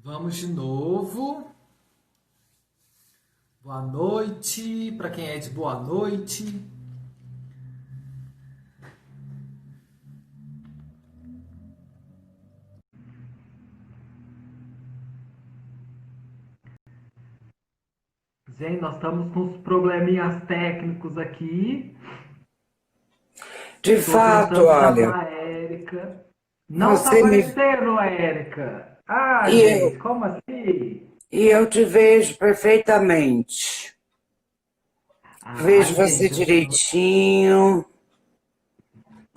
Vamos de novo. Boa noite para quem é de boa noite. Gente, nós estamos com uns probleminhas técnicos aqui. De Estou fato, tentando olha, chamar a Érica. Não está você me aparecendo, Érica. Ah, e gente, eu como assim? e eu te vejo perfeitamente. Vejo Ai, você gente, direitinho.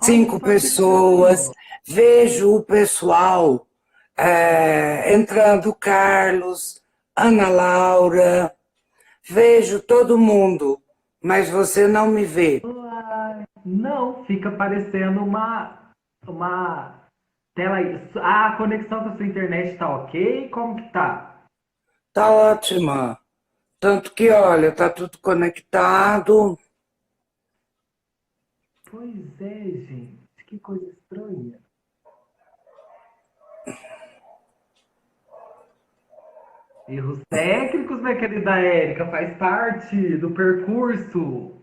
onde que Cinco está pessoas. ficando? Vejo o pessoal entrando, Carlos, Ana Laura. Vejo todo mundo, mas você não me vê. Ai, não, fica aparecendo uma tela aí. Ah, a conexão com a sua internet está ok? Como que tá? Tá ótima. Tanto que, olha, tá tudo conectado. Pois é, gente. Que coisa estranha. Erros técnicos, minha querida Érica, faz parte do percurso.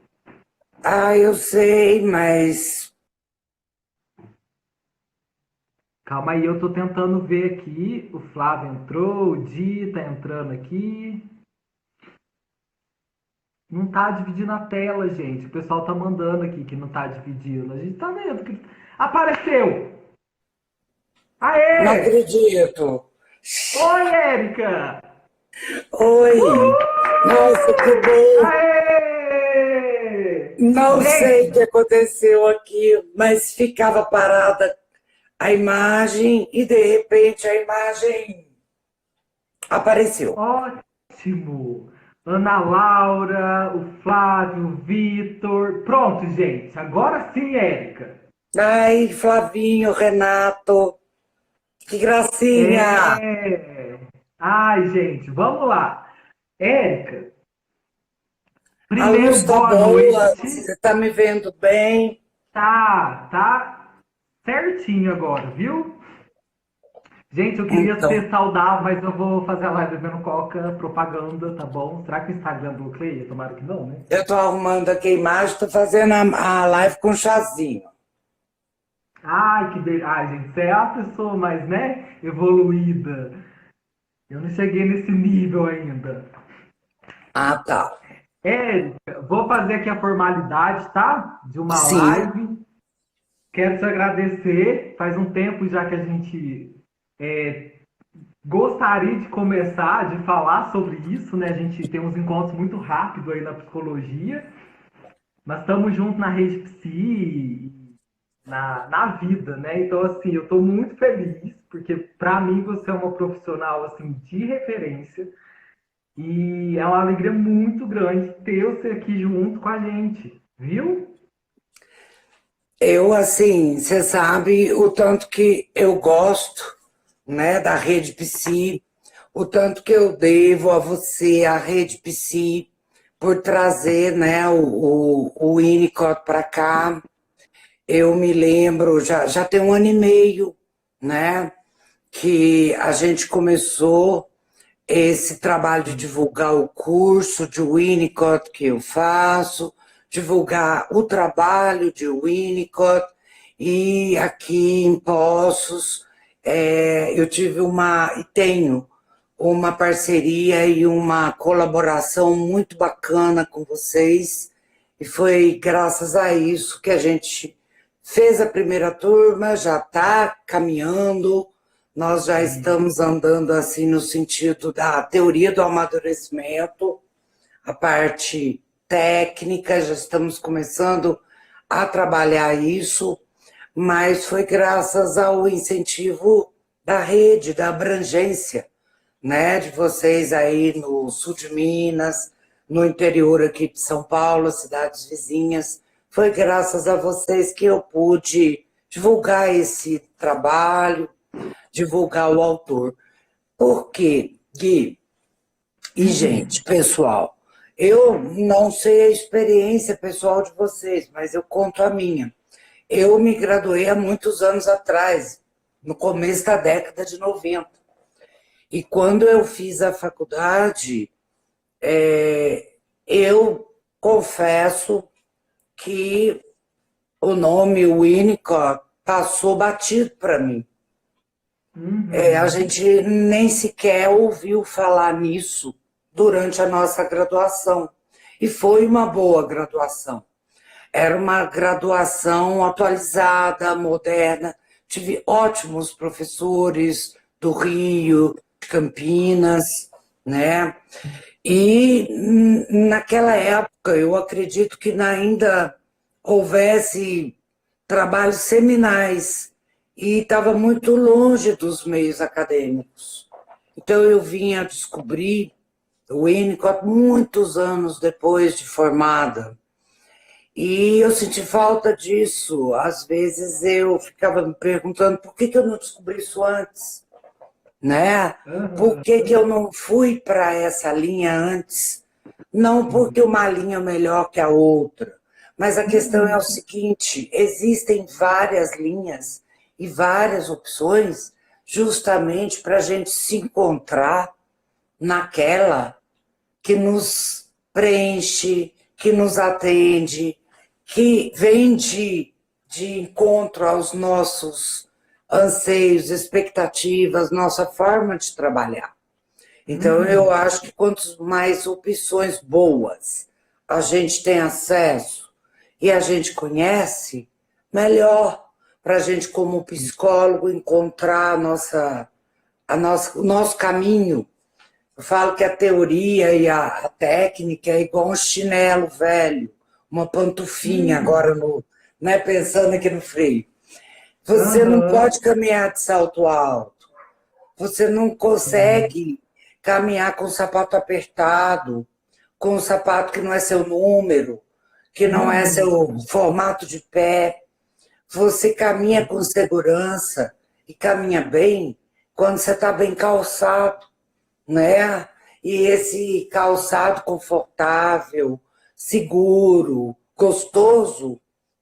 Ah, eu sei, mas Calma aí, eu tô tentando ver aqui. O Flávio entrou, o Di tá entrando aqui. Não tá dividindo a tela, gente. O pessoal tá mandando aqui que não tá dividindo. A gente tá vendo que apareceu! não Aê! acredito. Oi, Érica! Oi, nossa, que bom. Aê! Não sei o que Gente, aconteceu aqui, mas ficava parada a imagem e de repente a imagem apareceu. ótimo! Ana Laura, o Flávio, o Vitor. Pronto, gente. Agora sim, Érica. Ai, Flavinho, Renato, que gracinha! É. Ai, gente, vamos lá. Érica, A primeiro, luz tá boa boa, noite. você tá me vendo bem? Tá certinho agora, viu? Gente, eu queria Então, ser saudável, mas eu vou fazer a live vendo Coca propaganda, tá bom? Será que o Instagram bloqueia? Tomara que não, né? eu tô arrumando aqui a imagem, tô fazendo a live com chazinho. Ai, Ai, gente, você é a pessoa mais, né, evoluída. Eu não cheguei nesse nível ainda. Ah, tá. Érica, vou fazer aqui a formalidade, tá? De uma Sim, live. Quero te agradecer. Faz um tempo já que a gente gostaria de começar, de falar sobre isso, né? A gente tem uns encontros muito rápidos aí na psicologia, mas estamos juntos na rede psi, na vida, né? Então, assim, eu estou muito feliz, porque para mim você é uma profissional, assim, de referência, e é uma alegria muito grande ter você aqui junto com a gente, viu? eu assim, você sabe o tanto que eu gosto, né, da Rede Psi, o tanto que eu devo a você, a Rede Psi, por trazer, né, o Winnicott para cá. Eu me lembro, já tem um ano e meio, né, que a gente começou esse trabalho de divulgar o curso de Winnicott que eu faço, divulgar o trabalho de Winnicott, e aqui em Poços eu tive e tenho uma parceria e uma colaboração muito bacana com vocês, e foi graças a isso que a gente fez a primeira turma, já está caminhando, nós já estamos andando assim no sentido da teoria do amadurecimento, a parte técnica, já estamos começando a trabalhar isso, mas foi graças ao incentivo da rede, da abrangência, né, de vocês aí no sul de Minas, no interior aqui de São Paulo, cidades vizinhas. Foi graças a vocês que eu pude divulgar esse trabalho, divulgar o autor. Por quê, Gui? E, gente, pessoal, eu não sei a experiência pessoal de vocês, mas eu conto a minha. Eu me graduei há muitos anos atrás, no começo da década de 90. E quando eu fiz a faculdade, eu confesso que o nome Winnicott passou batido para mim. A Uhum. gente nem sequer ouviu falar nisso durante a nossa graduação. E foi uma boa graduação. Era uma graduação atualizada, moderna. Tive ótimos professores do Rio, de Campinas, né? E naquela época, eu acredito que ainda houvesse trabalhos seminais e estava muito longe dos meios acadêmicos. Então, eu vim a descobrir o Winnicott muitos anos depois de formada. E eu senti falta disso. Às vezes eu ficava me perguntando por que eu não descobri isso antes, né? Por Aham. que eu não fui para essa linha antes? Não Sim. porque uma linha é melhor que a outra, mas a questão é o Uhum. seguinte: existem várias linhas e várias opções justamente para a gente se encontrar naquela que nos preenche, que nos atende, que vem de encontro aos nossos anseios, expectativas, nossa forma de trabalhar. Então, eu Uhum. acho que quanto mais opções boas a gente tem acesso e a gente conhece, melhor para a gente, como psicólogo, encontrar o nosso caminho. Eu falo que a teoria e a técnica é igual um chinelo velho, uma pantufinha, Uhum. agora no, né, pensando aqui no freio. Você não Aham. pode caminhar de salto alto, você não Sim. consegue caminhar com o sapato apertado, com o sapato que não é seu número, que não é seu Uhum. formato de pé. Você caminha com segurança e caminha bem quando você está bem calçado, né? E esse calçado confortável, seguro, gostoso,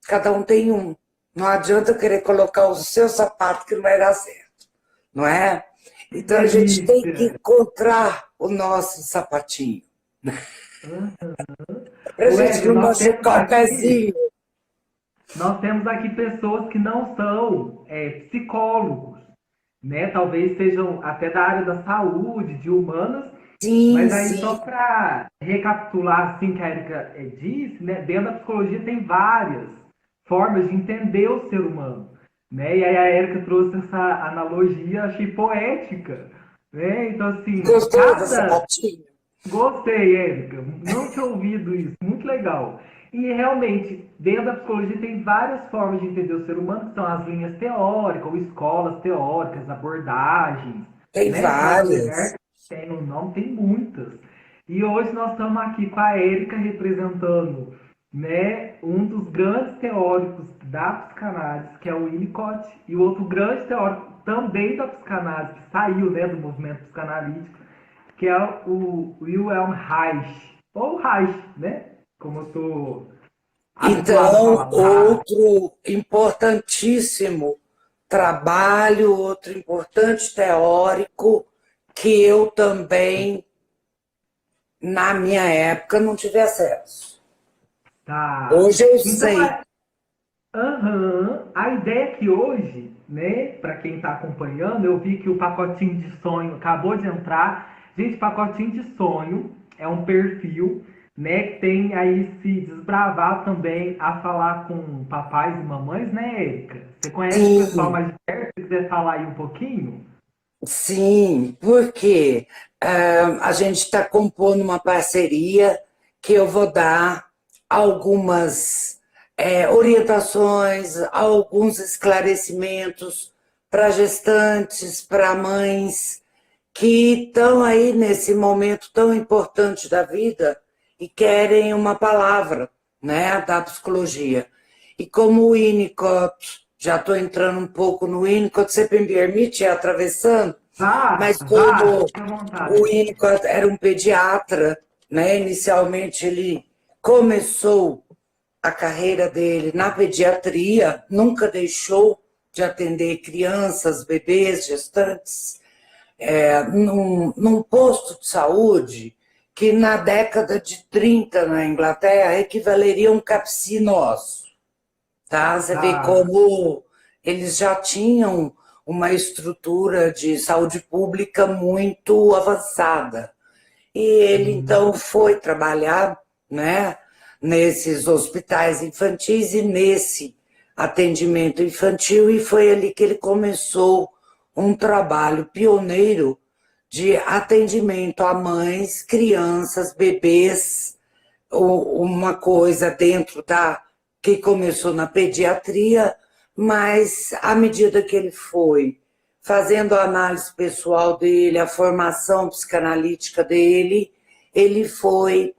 cada um tem um. Não adianta eu querer colocar o seu sapato que não vai dar certo, não é? Que Então a gente tem que delícia. encontrar o nosso sapatinho, Aham. para a O gente Érica, não machucar o pezinho. nós temos aqui pessoas que não são psicólogos, né? Talvez sejam até da área da saúde, de humanas, Sim, mas aí só sim, para recapitular assim que a Erika disse, né? Dentro da psicologia tem várias formas de entender o ser humano, né? E aí a Erika trouxe essa analogia, achei poética, né? Então assim, gostou do cada sapatinho? gostei, Érica. Não tinha ouvido isso. Muito legal. E realmente, dentro da psicologia tem várias formas de entender o ser humano, que são as linhas teóricas, ou escolas teóricas, abordagens, Tem né? Cada lugar várias. tem um nome, tem muitas. E hoje nós estamos aqui com a Érica representando, né, um dos grandes teóricos da psicanálise, que é o Winnicott, e o outro grande teórico também da psicanálise, que saiu, né, do movimento psicanalítico, que é o Wilhelm Reich, ou Reich, né? Como eu estou habituado a Então, falar, o Reich. outro importantíssimo trabalho, outro importante teórico que eu também, na minha época, não tive acesso. Tá. Hoje eu Então, sei. a ideia é que hoje, né, para quem está acompanhando, eu vi que o pacotinho de sonho acabou de entrar. Gente, pacotinho de sonho é um perfil, né, que tem aí se desbravar também a falar com papais e mamães, né, Érica? Você conhece o pessoal Sim, mais de perto? Se quiser falar aí um pouquinho? sim, porque a gente está compondo uma parceria que eu vou dar algumas orientações, alguns esclarecimentos para gestantes, para mães que estão aí nesse momento tão importante da vida e querem uma palavra, né, da psicologia. E como o Winnicott, já estou entrando um pouco no Winnicott, você me permite ir atravessando, Vá, mas vá, como fique à o vontade. Winnicott era um pediatra, né, inicialmente ele começou a carreira dele na pediatria, nunca deixou de atender crianças, bebês, gestantes, num posto de saúde que na década de 30 na Inglaterra equivaleria a um CAPS nosso. Tá? Você vê Ah, como eles já tinham uma estrutura de saúde pública muito avançada. E ele, então, foi trabalhar, né, nesses hospitais infantis e nesse atendimento infantil, e foi ali que ele começou um trabalho pioneiro de atendimento a mães, crianças, bebês, uma coisa dentro da que começou na pediatria, mas à medida que ele foi fazendo a análise pessoal dele, a formação psicanalítica dele, ele foi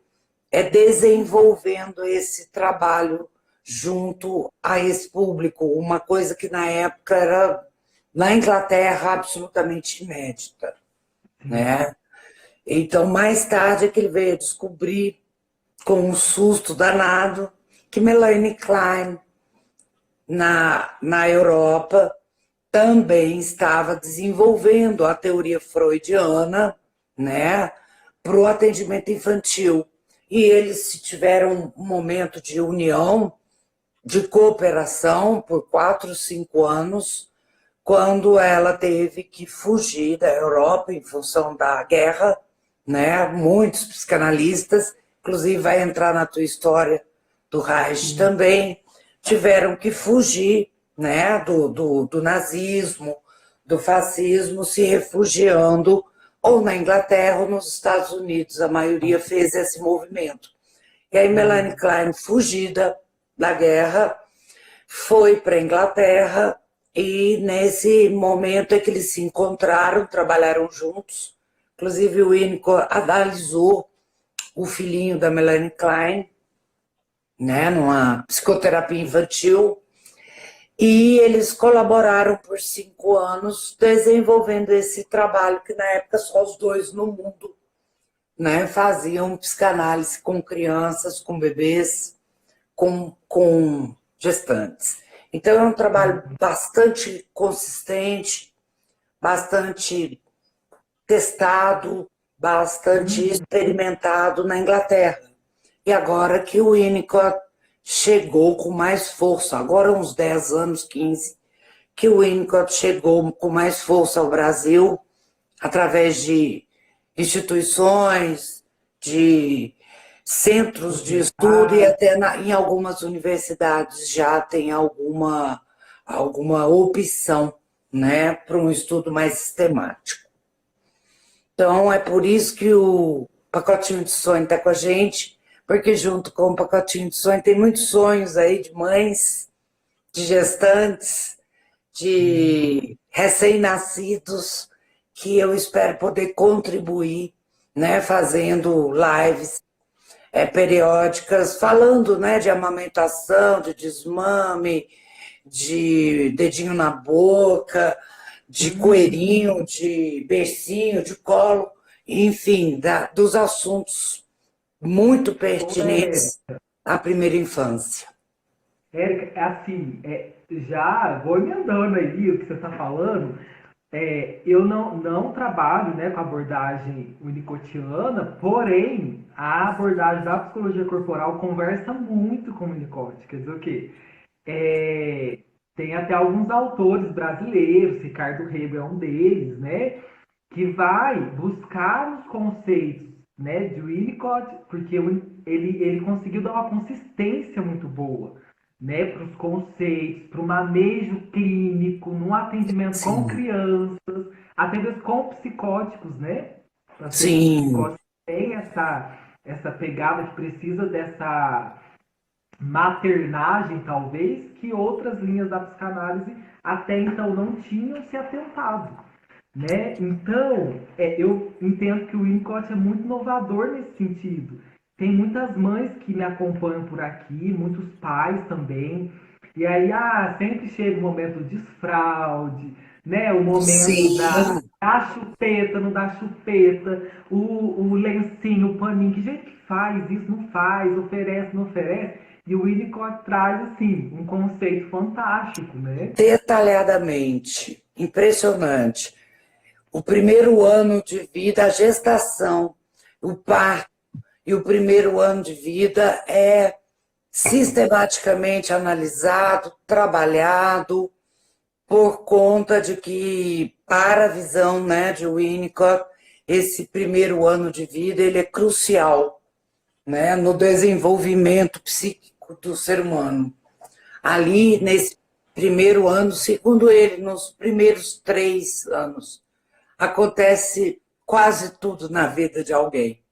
desenvolvendo esse trabalho junto a esse público, uma coisa que na época era, na Inglaterra, absolutamente inédita, sim. né? Então, mais tarde é que ele veio a descobrir, com um susto danado, que Melanie Klein, na Europa, também estava desenvolvendo a teoria freudiana, né, para o atendimento infantil. E eles tiveram um momento de união, de cooperação por 4, 5 anos, quando ela teve que fugir da Europa em função da guerra, né? Muitos psicanalistas, inclusive vai entrar na tua história do Reich Sim. também, tiveram que fugir, né? do nazismo, do fascismo, se refugiando ou na Inglaterra ou nos Estados Unidos. A maioria fez esse movimento. E aí Melanie Klein, fugida da guerra, foi para a Inglaterra e nesse momento é que eles se encontraram, trabalharam juntos. Inclusive o Winnicott analisou o filhinho da Melanie Klein, né, numa psicoterapia infantil, e eles colaboraram por 5 anos desenvolvendo esse trabalho que na época só os dois no mundo, né, faziam psicanálise com crianças, com bebês, com gestantes. Então, é um trabalho bastante consistente, bastante testado, bastante Uhum. experimentado na Inglaterra. E agora que o Winnicott chegou com mais força, agora uns 10 anos, 15, que o Winnicott chegou com mais força ao Brasil, através de instituições, de centros de estudo e Universidade. até em algumas universidades já tem alguma opção, né, para um estudo mais sistemático. Então, é por isso que o Pacotinho de Sonho está com a gente, porque junto com o Pacotinho de Sonho tem muitos sonhos aí de mães, de gestantes, Sim. de recém-nascidos, que eu espero poder contribuir, né, fazendo lives periódicas, falando, né, de amamentação, de desmame, de dedinho na boca, de Uhum. coelhinho, de bercinho, de colo, enfim, dos assuntos muito Ô, Érica, pertinentes à primeira infância. Érica, assim, já vou emendando aí o que você está falando. Eu não trabalho, né, com abordagem winnicottiana, porém, a abordagem da psicologia corporal conversa muito com o Winnicott. Quer dizer o quê? É, tem até alguns autores brasileiros, Ricardo Rego é um deles, né, que vai buscar os conceitos, né, de Winnicott, porque ele conseguiu dar uma consistência muito boa, né, para os conceitos, para o manejo clínico, no atendimento com Sim, crianças, até mesmo com psicóticos, né? Pacientes sim, psicóticos têm essa pegada que precisa dessa maternagem, talvez, que outras linhas da psicanálise até então não tinham se atentado. Né? Então, eu entendo que o Winnicott é muito inovador nesse sentido. Tem muitas mães que me acompanham por aqui, muitos pais também. E aí, sempre chega o momento do desfraude, né? O momento sim. da chupeta, não dá chupeta, o lencinho, o paninho, que gente que faz isso, não faz, oferece, não oferece. E o Winnicott traz, assim, um conceito fantástico, né? Detalhadamente, impressionante. o primeiro ano de vida, a gestação, o parto e o primeiro ano de vida é sistematicamente analisado, trabalhado, por conta de que, para a visão, né, de Winnicott, esse primeiro ano de vida ele é crucial, né, no desenvolvimento psíquico do ser humano. Ali, nesse primeiro ano, segundo ele, nos primeiros 3 anos, acontece quase tudo na vida de alguém.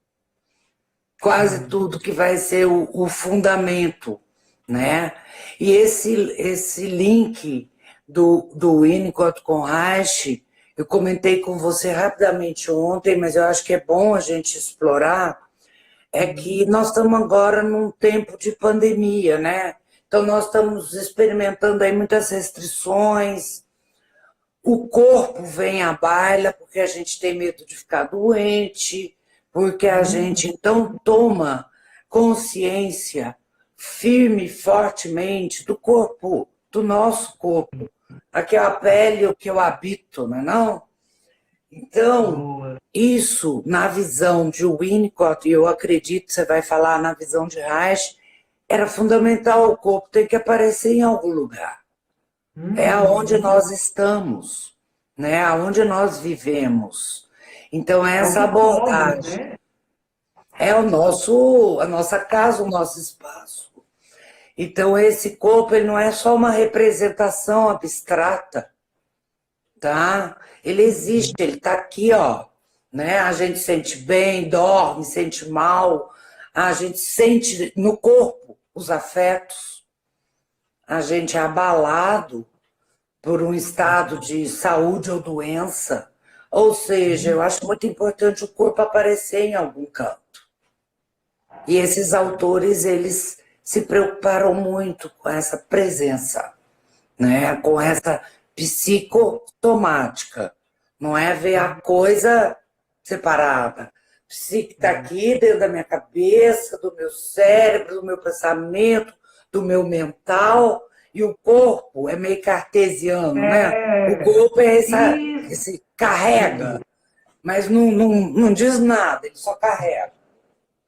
Quase tudo que vai ser o fundamento, né? E esse link do Winnicott com Reich, eu comentei com você rapidamente ontem, mas eu acho que é bom a gente explorar, é que nós estamos agora num tempo de pandemia, né? Então nós estamos experimentando aí muitas restrições, o corpo vem à baila porque a gente tem medo de ficar doente, porque a gente então toma consciência firme, fortemente do corpo, do nosso corpo, aquela pele o que eu habito, não é não? Então, isso na visão de Winnicott, e eu acredito que você vai falar na visão de Reich, era fundamental, o corpo tem que aparecer em algum lugar. É aonde nós estamos, né? Aonde nós vivemos. Então, essa abordagem é a nossa casa, o nosso espaço. Então, esse corpo ele não é só uma representação abstrata, tá? Ele existe, ele está aqui, ó, né? A gente sente bem, dorme, sente mal, a gente sente no corpo os afetos, a gente é abalado por um estado de saúde ou doença. Ou seja, eu acho muito importante o corpo aparecer em algum canto. E esses autores, eles se preocuparam muito com essa presença, né? Com essa psicossomática. Não é ver a coisa separada. Psique está aqui dentro da minha cabeça, do meu cérebro, do meu pensamento, do meu mental, e o corpo é meio cartesiano, né? O corpo é esse carrega, mas não diz nada, ele só carrega.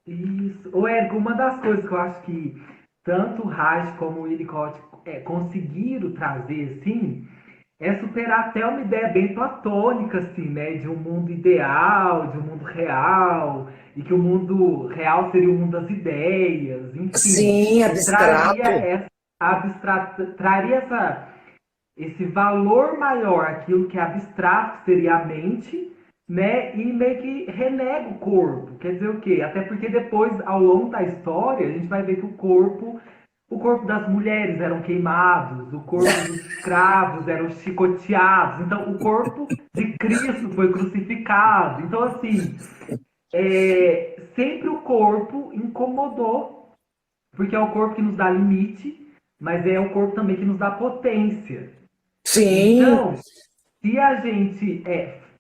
Isso. Ô, Érico, uma das coisas que eu acho que tanto o Reich como o Winnicott conseguiram trazer, assim, é superar até uma ideia bem platônica, assim, né? De um mundo ideal, de um mundo real, e que o mundo real seria o mundo das ideias, enfim. Sim, abstrato. Traria esse valor maior, aquilo que é abstrato, que seria a mente, né? E meio que renega o corpo. Quer dizer o quê? Até porque depois, ao longo da história, a gente vai ver que o corpo das mulheres eram queimados, o corpo dos escravos eram chicoteados. Então, o corpo de Cristo foi crucificado. Então, assim, sempre o corpo incomodou, porque é o corpo que nos dá limite, mas é o corpo também que nos dá potência. Sim. Então, se a gente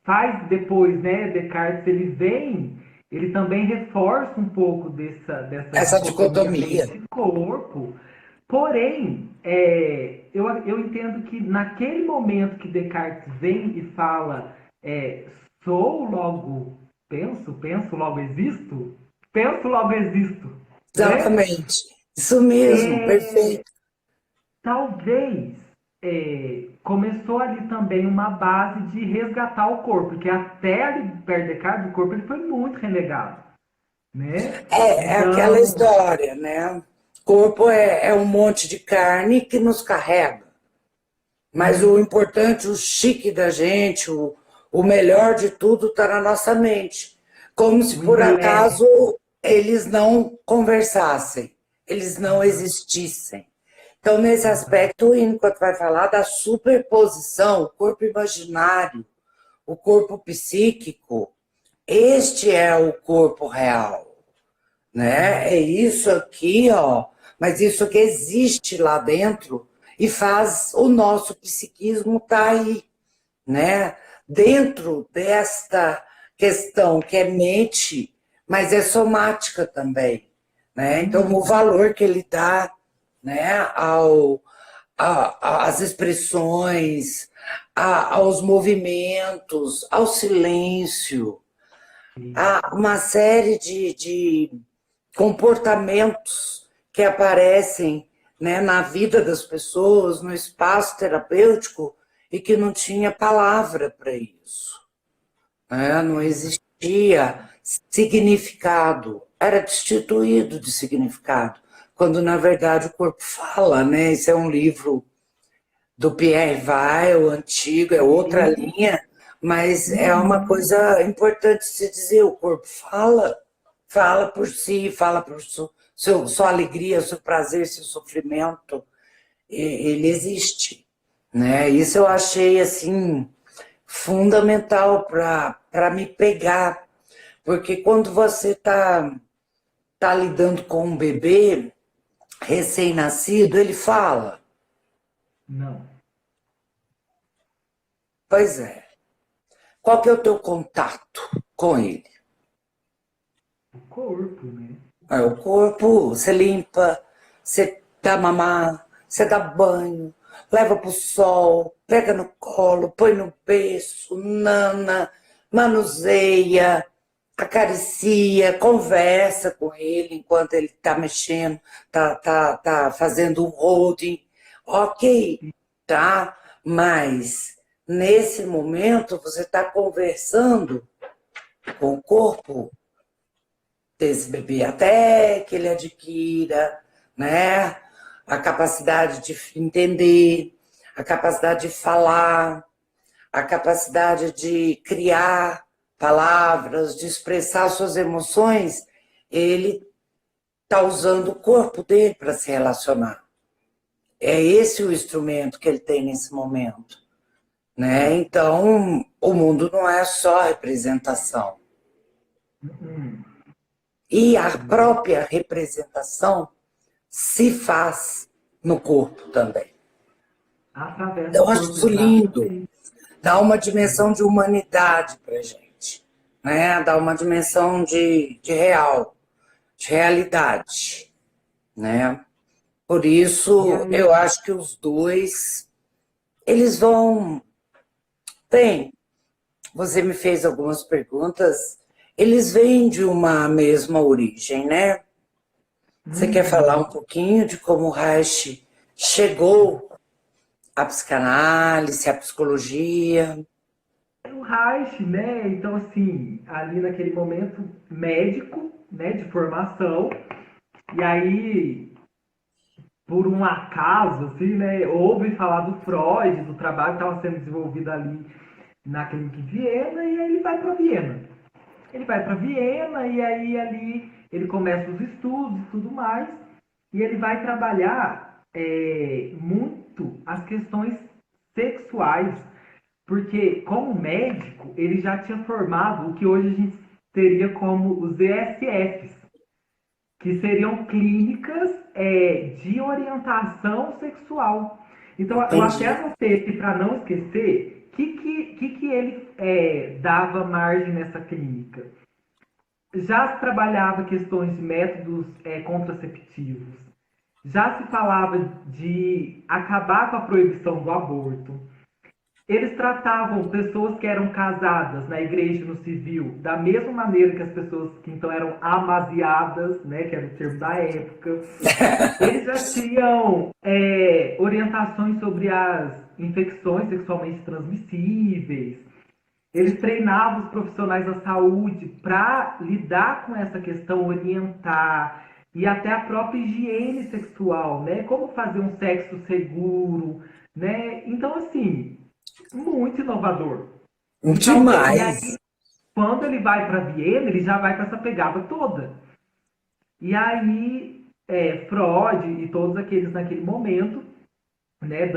faz depois, né, Descartes ele vem, ele também reforça um pouco dessa dicotomia mente-corpo. Porém, eu entendo que naquele momento que Descartes vem e fala sou, logo penso, logo existo, penso, logo existo. Exatamente. Né? Isso mesmo, perfeito. Talvez começou ali também uma base de resgatar o corpo, porque até ali perto de Descartes, o corpo ele foi muito renegado. Né? É aquela história, né? O corpo é um monte de carne que nos carrega. Mas o importante, o chique da gente, o melhor de tudo está na nossa mente. Como se por acaso eles não conversassem, eles não existissem. Então, nesse aspecto, o Winnicott vai falar da superposição, o corpo imaginário, o corpo psíquico. Este é o corpo real, né? É isso aqui, ó. Mas isso que existe lá dentro e faz o nosso psiquismo estar aí, né? Dentro desta questão que é mente, mas é somática também, né? Então, o valor que ele dá, né, às expressões, aos movimentos, ao silêncio, Sim. a uma série de comportamentos que aparecem, né, na vida das pessoas, no espaço terapêutico, e que não tinha palavra para isso, né? Não existia significado, era destituído de significado, quando na verdade o corpo fala, né? Esse é um livro do Pierre Weil, antigo, é outra Sim. linha, mas é uma Uhum. coisa importante se dizer, o corpo fala, fala por si, fala por sua alegria, seu prazer, seu sofrimento, ele existe, né? Isso eu achei assim fundamental para me pegar, porque quando você tá lidando com um bebê recém-nascido, ele fala. Não. Pois é. Qual que é o teu contato com ele? O corpo, né? É o corpo, você limpa, você dá mamar, você dá banho, leva pro sol, pega no colo, põe no berço, nana, manuseia, acaricia, conversa com ele enquanto ele tá mexendo, tá fazendo um holding. Ok, tá? Mas nesse momento você está conversando com o corpo desse bebê até que ele adquira, né, a capacidade de entender, a capacidade de falar, a capacidade de criar palavras, de expressar suas emoções, ele está usando o corpo dele para se relacionar. É esse o instrumento que ele tem nesse momento, né? Então, o mundo não é só representação. Uhum. E a Não. própria representação se faz no corpo também. Através do Eu acho corpo, isso lindo. exatamente. Dá uma dimensão de humanidade para gente, né? Dá uma dimensão de real, de realidade, né? Por E isso, aí, eu acho que os dois, eles vão... Bem, você me fez algumas perguntas, eles vêm de uma mesma origem, né? Você quer falar um uhum. pouquinho de como o Reich chegou à psicanálise, à psicologia? O Reich, né? Então, assim, ali naquele momento, médico, né, de formação, e aí, por um acaso, assim, né, ouve falar do Freud, do trabalho que estava sendo desenvolvido ali na clínica em Viena, e aí ele vai para Viena. Ele vai para Viena e aí ali ele começa os estudos e tudo mais, e ele vai trabalhar muito as questões sexuais, porque como médico ele já tinha formado o que hoje a gente teria como os ESFs, que seriam clínicas de orientação sexual. Então, eu até Entendi. anotei aqui para não esquecer que ele dava margem nessa clínica. Já se trabalhava questões de métodos contraceptivos, já se falava de acabar com a proibição do aborto, eles tratavam pessoas que eram casadas na igreja e no civil da mesma maneira que as pessoas que então eram amasiadas, né, que era o termo da época. Eles já tinham orientações sobre as infecções sexualmente transmissíveis. Eles treinavam os profissionais da saúde para lidar com essa questão, orientar, e até a própria higiene sexual, né? Como fazer um sexo seguro, né? Então, assim, muito inovador. E talvez, e aí, Demais. quando ele vai para Viena, ele já vai com essa pegada toda. E aí, Freud e todos aqueles naquele momento, né,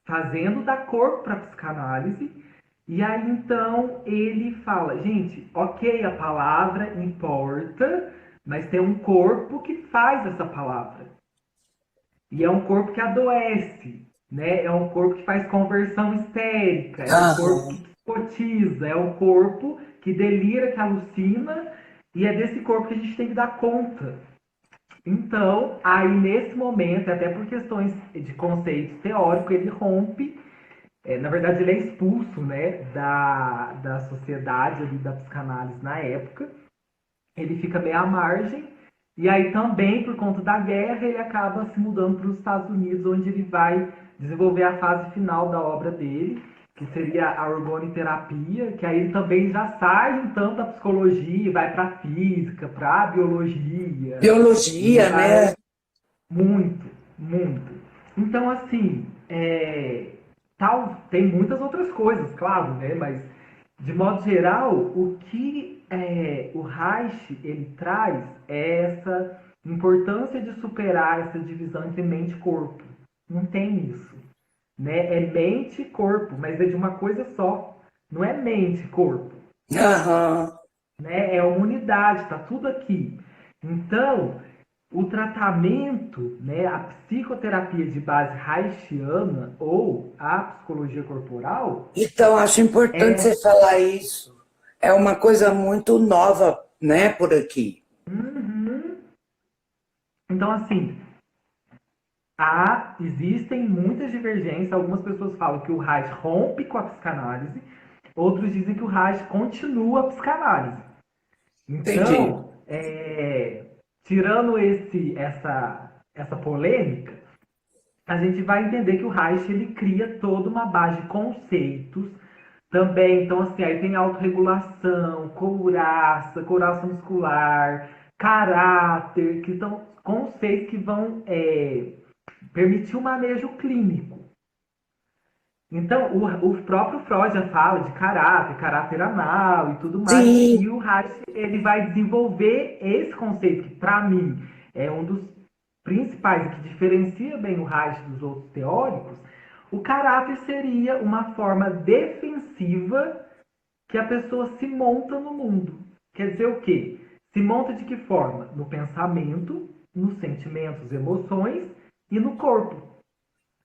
fazendo da corpo para psicanálise. E aí então ele fala, gente, ok, a palavra importa, mas tem um corpo que faz essa palavra. E é um corpo que adoece, né? É um corpo que faz conversão histérica, é um corpo Aham. que psicotiza, é um corpo que delira, que alucina, e é desse corpo que a gente tem que dar conta. Então, aí nesse momento, até por questões de conceito teórico, ele rompe, na verdade ele é expulso, né, da sociedade ali, da psicanálise na época, ele fica meio à margem, e aí também, por conta da guerra, ele acaba se mudando para os Estados Unidos, onde ele vai desenvolver a fase final da obra dele, que seria a orgoniterapia, que aí ele também já sai um tanto da psicologia, vai para a física, para a biologia, e Biologia, vai né? muito, muito. Então, assim, tem muitas outras coisas, claro, né? Mas, de modo geral, o que o Reich ele traz é essa importância de superar essa divisão entre mente e corpo. Não tem isso, né? É mente e corpo, mas é de uma coisa só. Não é mente e corpo, Aham. né? É uma unidade, está tudo aqui. Então, o tratamento, né, a psicoterapia de base haitiana ou a psicologia corporal Então, acho importante é. você falar isso. É uma coisa muito nova, né, por aqui. Uhum. Então, assim, existem muitas divergências. Algumas pessoas falam que o Reich rompe com a psicanálise, outros dizem que o Reich continua a psicanálise. Entendi. Então, tirando essa polêmica, a gente vai entender que o Reich ele cria toda uma base de conceitos também. Então, assim, aí tem autorregulação, couraça muscular, caráter, que são conceitos que vão permitir o manejo clínico. Então, o próprio Freud já fala de caráter anal e tudo mais, Sim, e o Reich ele vai desenvolver esse conceito que, para mim, é um dos principais e que diferencia bem o Reich dos outros teóricos. O caráter seria uma forma defensiva que a pessoa se monta no mundo. Quer dizer o quê? Se monta de que forma? No pensamento, nos sentimentos, emoções e no corpo.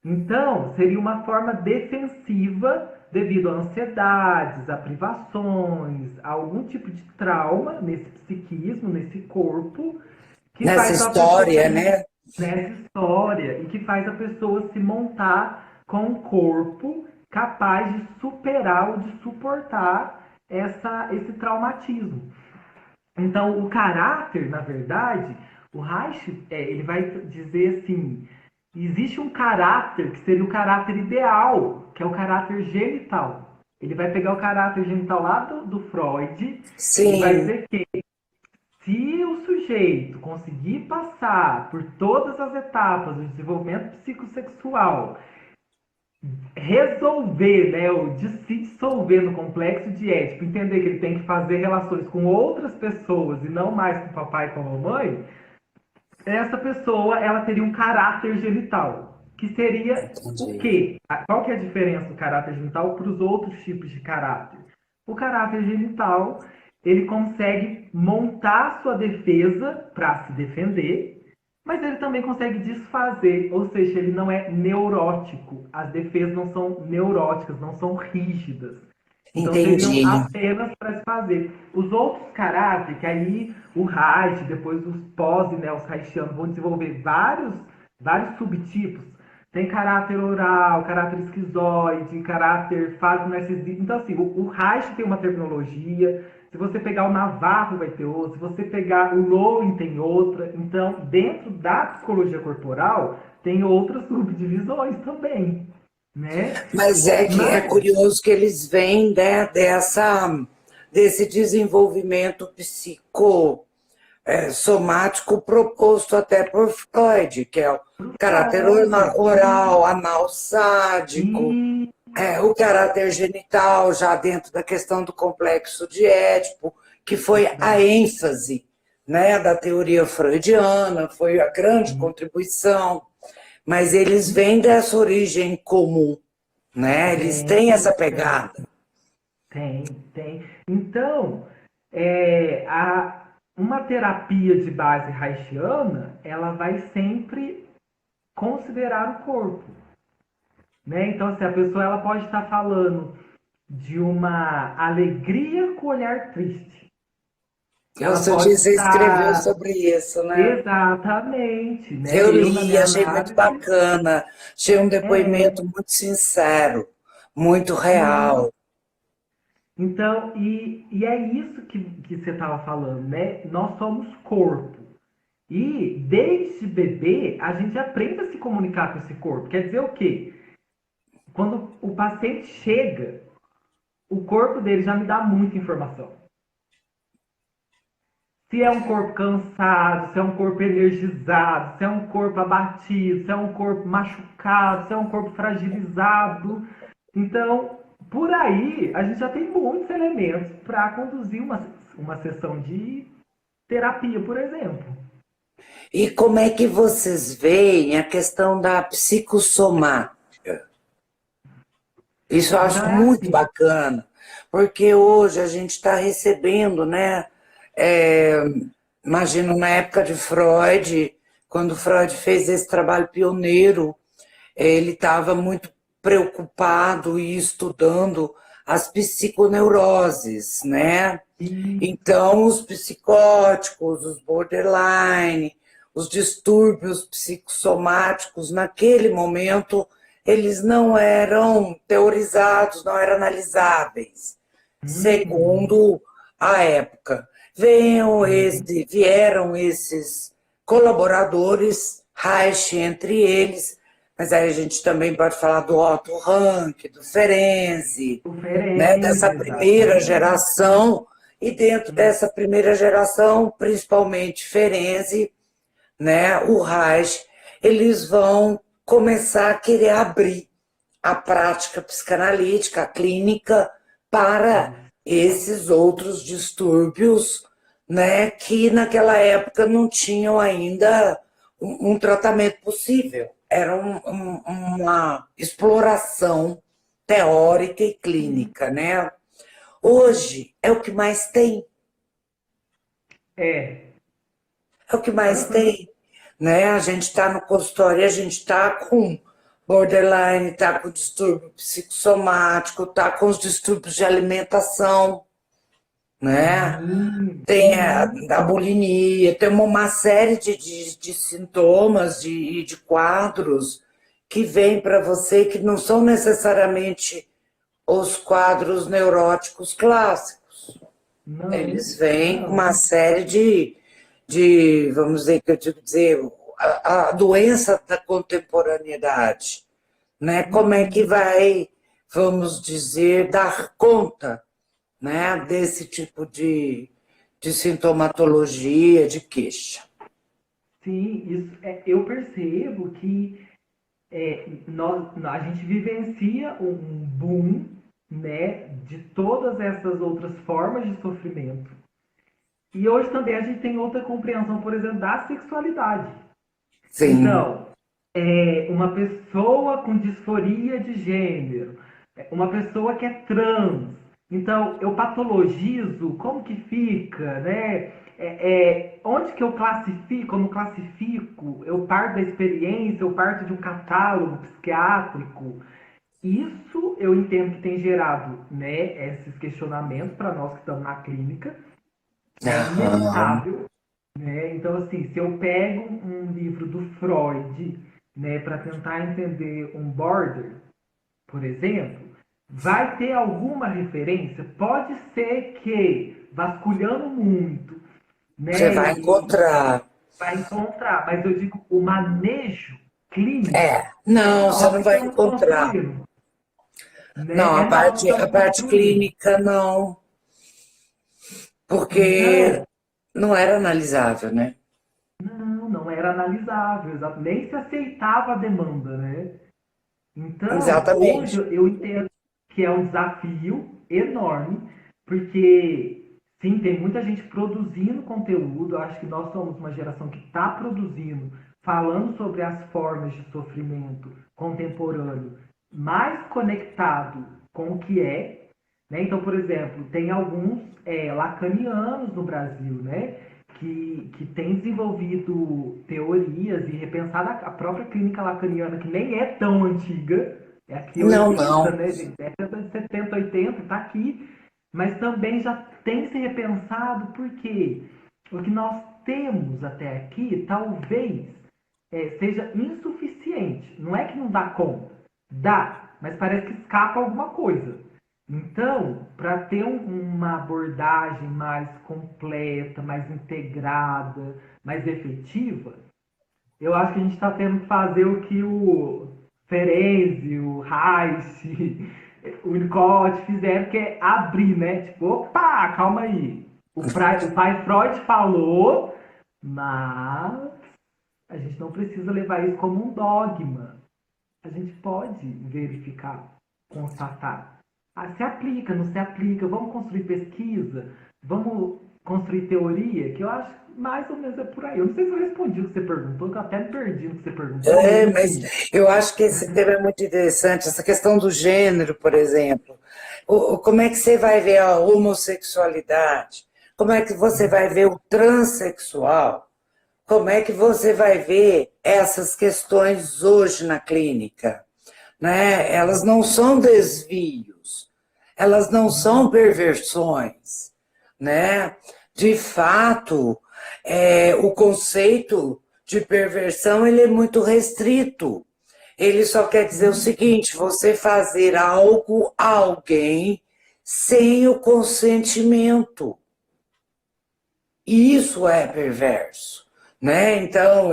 Então, seria uma forma defensiva devido a ansiedades, a privações, a algum tipo de trauma nesse psiquismo, nesse corpo, que nessa faz a pessoa história, né? nessa história e que faz a pessoa se montar com um corpo capaz de superar ou de suportar esse traumatismo. Então, o caráter, na verdade, o Reich, ele vai dizer assim, existe um caráter que seria o caráter ideal, que é o caráter genital. Ele vai pegar o caráter genital lá do Freud e vai Sim, dizer que se o sujeito conseguir passar por todas as etapas do desenvolvimento psicossexual, resolver, né, ou de se dissolver no complexo de Édipo, entender que ele tem que fazer relações com outras pessoas e não mais com o papai e com a mamãe, essa pessoa ela teria um caráter genital, que seria o entendi. quê? Qual que é a diferença do caráter genital para os outros tipos de caráter? O caráter genital, ele consegue montar sua defesa para se defender, mas ele também consegue desfazer, ou seja, ele não é neurótico. As defesas não são neuróticas, não são rígidas. Então seriam Entendi. apenas para se fazer. Os outros caráteres, que aí o Reich, depois os pós e né, os Reichianos vão desenvolver vários subtipos. Tem caráter oral, caráter esquizoide, caráter fálico narcisista. Então, assim, o Reich tem uma terminologia. Se você pegar o Navarro, vai ter outra. Se você pegar o Lowen, tem outra. Então, dentro da psicologia corporal, tem outras subdivisões também, né? Mas é que é Mas curioso que eles vêm, né, desse desenvolvimento somático proposto até por Freud, que é o caráter Freud. oral, anal sádico, E o caráter genital, já dentro da questão do complexo de Édipo, que foi a exato. ênfase, né, da teoria freudiana, foi a grande contribuição, mas eles vêm dessa origem comum, né? Eles Tem, têm essa tem, pegada. tem. Então, uma terapia de base haitiana, ela vai sempre considerar o corpo, né? Então, se a pessoa ela pode estar falando de uma alegria com olhar triste, Eu ela sou dia pode você escreveu estar sobre isso, né? exatamente, né? Eu Eu, na li, minha achei muito análise, bacana. Achei um é, depoimento muito sincero, muito sim. real. Então, e é isso que você estava falando, né? Nós somos corpo. E desde bebê, a gente aprende a se comunicar com esse corpo. Quer dizer o quê? Quando o paciente chega, o corpo dele já me dá muita informação. Se é um corpo cansado, se é um corpo energizado, se é um corpo abatido, se é um corpo machucado, se é um corpo fragilizado. Então, por aí, a gente já tem muitos elementos para conduzir uma sessão de terapia, por exemplo. E como é que vocês veem a questão da psicossomática? Isso eu Então acho é muito assim. bacana, porque hoje a gente está recebendo, né? é, Imagino na época de Freud, quando Freud fez esse trabalho pioneiro, ele estava muito preocupado e estudando as psiconeuroses, né? Isso. Então, os psicóticos, os borderline, os distúrbios psicossomáticos, naquele momento, eles não eram teorizados, não eram analisáveis, Uhum. segundo a época. Vieram esses colaboradores, Reich entre eles, mas aí a gente também pode falar do Otto Rank, do Ferenczi, né, dessa Conferência, primeira exatamente. geração, e dentro dessa primeira geração, principalmente Ferenczi, né, o Reich, eles vão começar a querer abrir a prática psicanalítica, a clínica, para Isso. esses outros distúrbios, né, que naquela época não tinham ainda um tratamento possível. Era uma exploração teórica e clínica, né? Hoje é o que mais tem, É. é o que mais Aham. tem, né? A gente está no consultório, a gente está com borderline, está com distúrbio psicossomático, está com os distúrbios de alimentação, né? Sim, Tem sim. a bulimia, tem uma série de sintomas, de quadros que vêm para você que não são necessariamente os quadros neuróticos clássicos. Não, Eles vêm com uma não. série vamos dizer, que eu digo dizer, a doença da contemporaneidade, né? Como é que Uhum. vai, vamos dizer, dar conta, né, desse tipo de sintomatologia, de queixa? Sim, isso, eu percebo que a gente vivencia um boom, né, de todas essas outras formas de sofrimento. E hoje também a gente tem outra compreensão, por exemplo, da sexualidade. Sim, Então, uma pessoa com disforia de gênero, uma pessoa que é trans. Então, eu patologizo, como que fica, né? Onde que eu classifico, como classifico, eu parto da experiência, eu parto de um catálogo psiquiátrico. Isso eu entendo que tem gerado, né, esses questionamentos para nós que estamos na clínica. É aham, inevitável, né? Então, assim, se eu pego um livro do Freud, né, para tentar entender um border, por exemplo, vai ter alguma referência? Pode ser que, vasculhando muito, você né, vai e encontrar. vai encontrar, mas eu digo, o manejo clínico é Não, você nós não que vai estamos encontrar. construindo, Não, né? É nós que a estamos parte construindo. clínica não, porque Então, não era analisável, né? não era analisável, nem se aceitava a demanda, né? Então, hoje Exatamente. eu entendo que é um desafio enorme, porque sim, tem muita gente produzindo conteúdo. Eu acho que nós somos uma geração que está produzindo, falando sobre as formas de sofrimento contemporâneo, mais conectado com o que é. Né? Então, por exemplo, tem alguns lacanianos no Brasil, né? Que tem desenvolvido teorias e repensado a própria clínica lacaniana, que nem é tão antiga, é aqui Não, 80, não. né, gente? Década de 70, 80, está aqui, mas também já tem se repensado, por quê? o que nós temos até aqui talvez seja insuficiente. Não é que não dá conta, dá, mas parece que escapa alguma coisa. Então, para ter uma abordagem mais completa, mais integrada, mais efetiva, eu acho que a gente está tendo que fazer o que o Ferenczi, o Reich, o Winnicott fizeram, que é abrir, né? Tipo, opa, calma aí. O pai Freud falou, mas a gente não precisa levar isso como um dogma. A gente pode verificar, constatar. Ah, se aplica, não se aplica, vamos construir pesquisa, vamos construir teoria, que eu acho que mais ou menos é por aí. Eu não sei se eu respondi o que você perguntou, que eu até me perdi no que você perguntou, mas enfim. Mas eu acho que esse tema é muito interessante, essa questão do gênero, por exemplo. Como é que você vai ver a homossexualidade? Como é que você vai ver o transexual? Como é que você vai ver essas questões hoje na clínica? Né? Elas não são desvios, elas não são perversões. Né? De fato, o conceito de perversão ele é muito restrito. Ele só quer dizer o seguinte: você fazer algo a alguém sem o consentimento. Isso é perverso. Né? Então,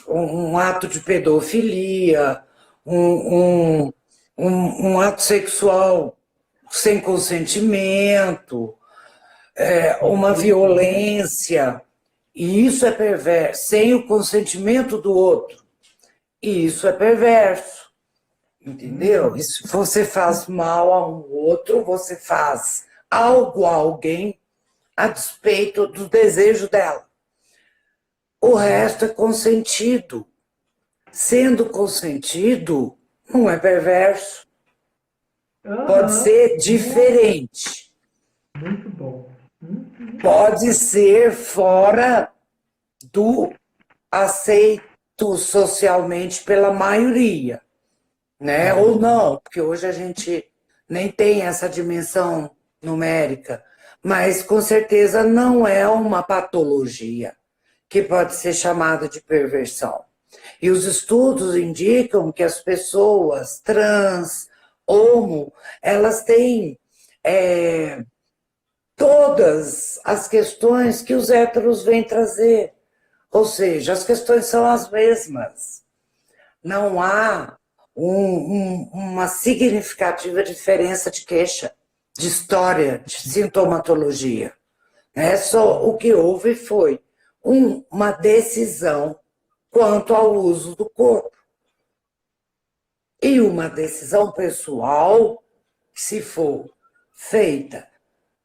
um ato de pedofilia, um, um ato sexual sem consentimento, uma violência, e isso é perverso, sem o consentimento do outro, e isso é perverso, entendeu? E se você faz mal a um outro, você faz algo a alguém a despeito do desejo dela. O resto é consentido. Sendo consentido, não é perverso. Pode ser diferente. Muito bom. Pode ser fora do aceito socialmente pela maioria, né? Ou não, porque hoje a gente nem tem essa dimensão numérica, mas com certeza não é uma patologia que pode ser chamada de perversão. E os estudos indicam que as pessoas trans, homo, elas têm todas as questões que os héteros vêm trazer. Ou seja, as questões são as mesmas. Não há uma significativa diferença de queixa, de história, de sintomatologia. Só o que houve foi uma decisão quanto ao uso do corpo. E uma decisão pessoal, se for feita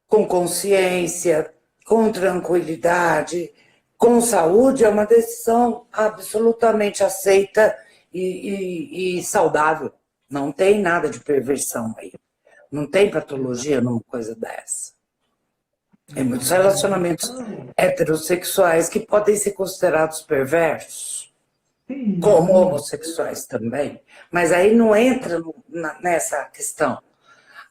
com consciência, com tranquilidade, com saúde, é uma decisão absolutamente aceita e saudável. Não tem nada de perversão aí. Não tem patologia numa coisa dessa. Tem muitos relacionamentos heterossexuais que podem ser considerados perversos, como homossexuais também. Mas aí não entra nessa questão.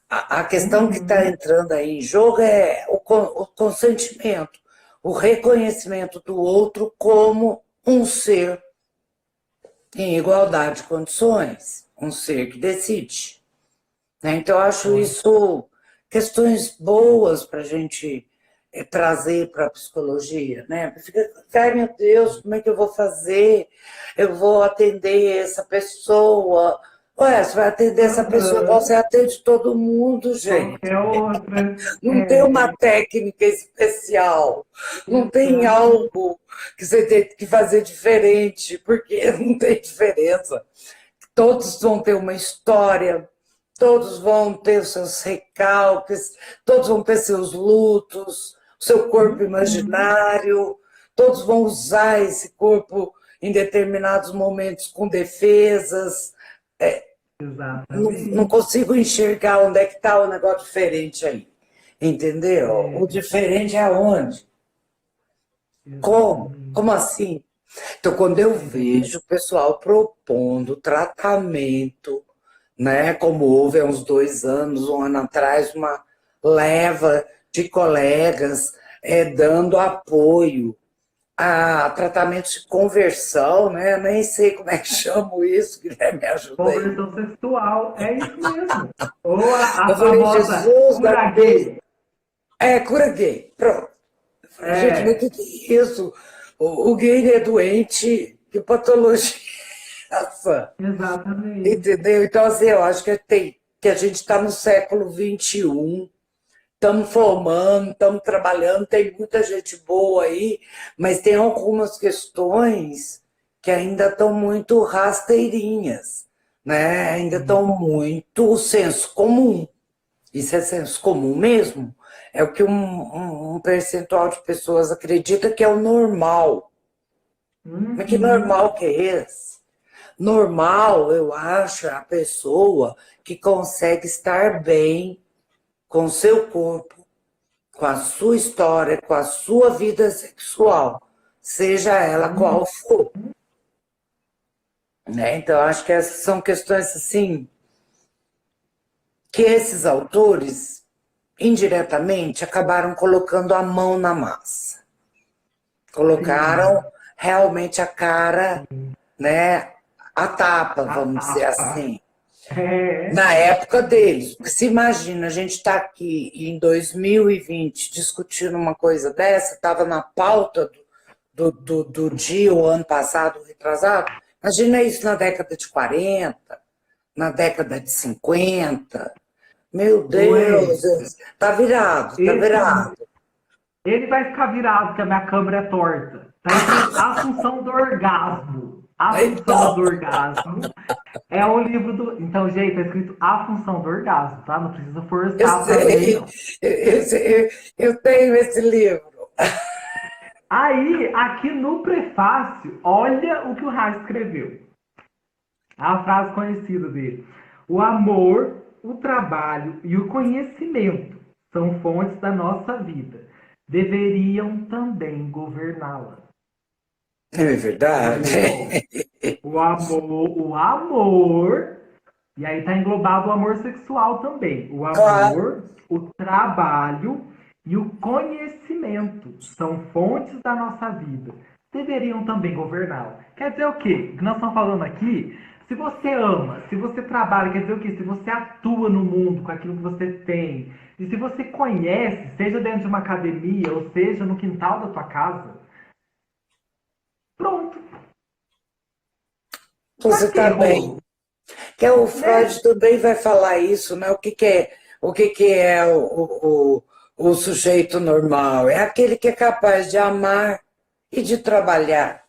A questão que está entrando aí em jogo é o consentimento, o reconhecimento do outro como um ser em igualdade de condições, um ser que decide. Então, eu acho isso questões boas para a gente trazer para a psicologia, né? Fica, ai meu Deus, como é que eu vou fazer? Eu vou atender essa pessoa. Ué, você vai atender essa pessoa, você atende todo mundo, gente. Qualquer outra. Não tem uma técnica especial, não tem algo que você tem que fazer diferente, porque não tem diferença. Todos vão ter uma história, todos vão ter os seus recalques, todos vão ter seus lutos, o seu corpo imaginário, todos vão usar esse corpo em determinados momentos com defesas. Não consigo enxergar onde é que está o negócio diferente aí. Entendeu? O diferente é aonde? Como? Como assim? Então, quando eu vejo o pessoal propondo tratamento, né, como houve há uns 2 anos, um ano atrás, uma leva de colegas dando apoio a tratamentos de conversão, né? Eu nem sei como é que chamo isso, Guilherme, me ajuda aí. Conversão sexual, é isso mesmo. Ou Eu a falei, famosa Jesus da cura cruz. gay. Cura gay, pronto. Eu falei, gente, mas o É, que é isso? O gay é doente, que patologia é essa? exatamente. Entendeu? Então, assim, eu acho que a gente está no século XXI, estamos formando, estamos trabalhando, tem muita gente boa aí, mas tem algumas questões que ainda estão muito rasteirinhas, né? Ainda estão muito senso comum. Isso é senso comum mesmo? É o que um percentual de pessoas acredita que é o normal. Mas que Uhum. normal que é esse? Normal, eu acho, é a pessoa que consegue estar bem com o seu corpo, com a sua história, com a sua vida sexual, seja ela Uhum. qual for. Né? Então, acho que essas são questões assim que esses autores, indiretamente, acabaram colocando a mão na massa. Colocaram Sim, realmente a cara, sim. né, a tapa, A vamos dizer tapa. assim. É. Na época deles. Porque se imagina, a gente está aqui em 2020 discutindo uma coisa dessa, estava na pauta do dia, o ano passado, retrasado. Imagina isso na década de 40, na década de 50. Meu Deus, Oi. tá virado, tá Esse, virado. ele vai ficar virado, porque a minha câmera é torta. Tá escrito A Função do Orgasmo. A Função Então, do Orgasmo é o livro do. Então, gente, tá escrito A Função do Orgasmo, tá? Não precisa eu forçar pra ler, sei, não. eu tenho esse livro. Aí, aqui no prefácio, olha o que o Reich escreveu. A frase conhecida dele. O amor, o trabalho e o conhecimento são fontes da nossa vida. Deveriam também governá-la. É verdade. Entendeu? O amor, e aí está englobado o amor sexual também. O Claro. amor, o trabalho e o conhecimento são fontes da nossa vida. Deveriam também governá-la. Quer dizer o quê? O que nós estamos falando aqui, se você ama, se você trabalha, quer dizer o quê? Se você atua no mundo com aquilo que você tem, e se você conhece, seja dentro de uma academia ou seja no quintal da tua casa, pronto. Você Pra que está bem. rolo? Que é o Né? Freud também vai falar isso, né? O que é o sujeito normal? É aquele que é capaz de amar e de trabalhar,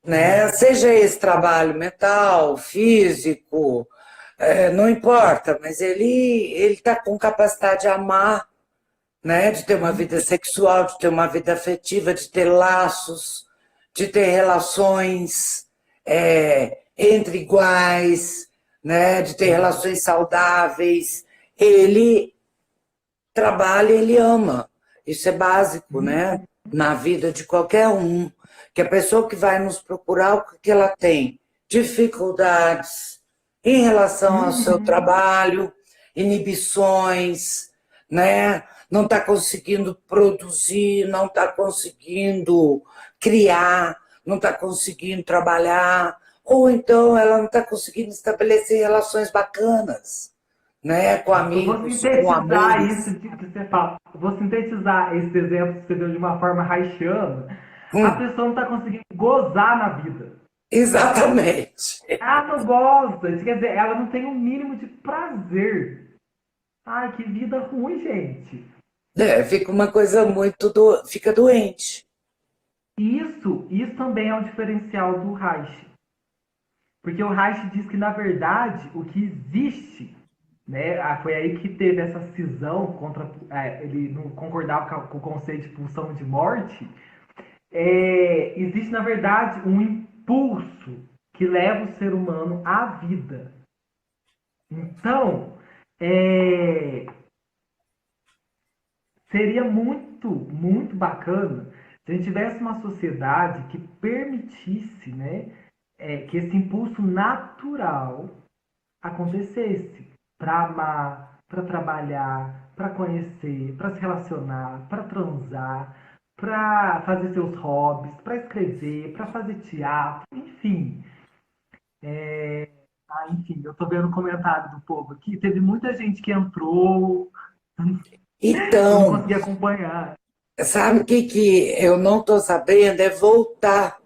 né? É. Seja esse trabalho mental, físico, não importa, mas ele está com capacidade de amar, né? De ter uma vida sexual, de ter uma vida afetiva, de ter laços, de ter relações entre iguais, né? De ter relações saudáveis. Ele trabalha, ele ama. Isso é básico, né? Na vida de qualquer um. Que a pessoa que vai nos procurar, o que ela tem? Dificuldades em relação ao seu Uhum. trabalho, inibições, né? Não está conseguindo produzir, não está conseguindo criar, não está conseguindo trabalhar, ou então ela não está conseguindo estabelecer relações bacanas, né? Com Eu vou amigos, com sintetizar isso amores. de que você fala. Eu vou sintetizar esse exemplo que você deu de uma forma haitiana. A Hum, pessoa não está conseguindo gozar na vida. exatamente. Ela não gosta, isso quer dizer, ela não tem o um mínimo de prazer. Ai, que vida ruim, gente. Fica uma coisa muito fica doente. Isso também é um diferencial do Reich. Porque o Reich diz que, na verdade, o que existe, né, foi aí que teve essa cisão contra. Ele não concordava com o conceito de pulsão de morte. Existe, na verdade, um impulso que leva o ser humano à vida. Então, seria muito, muito bacana se a gente tivesse uma sociedade que permitisse, né, que esse impulso natural acontecesse para amar, para trabalhar, para conhecer, para se relacionar, para transar, para fazer seus hobbies, para escrever, para fazer teatro, enfim. Enfim, eu tô vendo comentário do povo aqui. Teve muita gente que entrou, eu não Então, consegui acompanhar. sabe o que eu não estou sabendo? É voltar,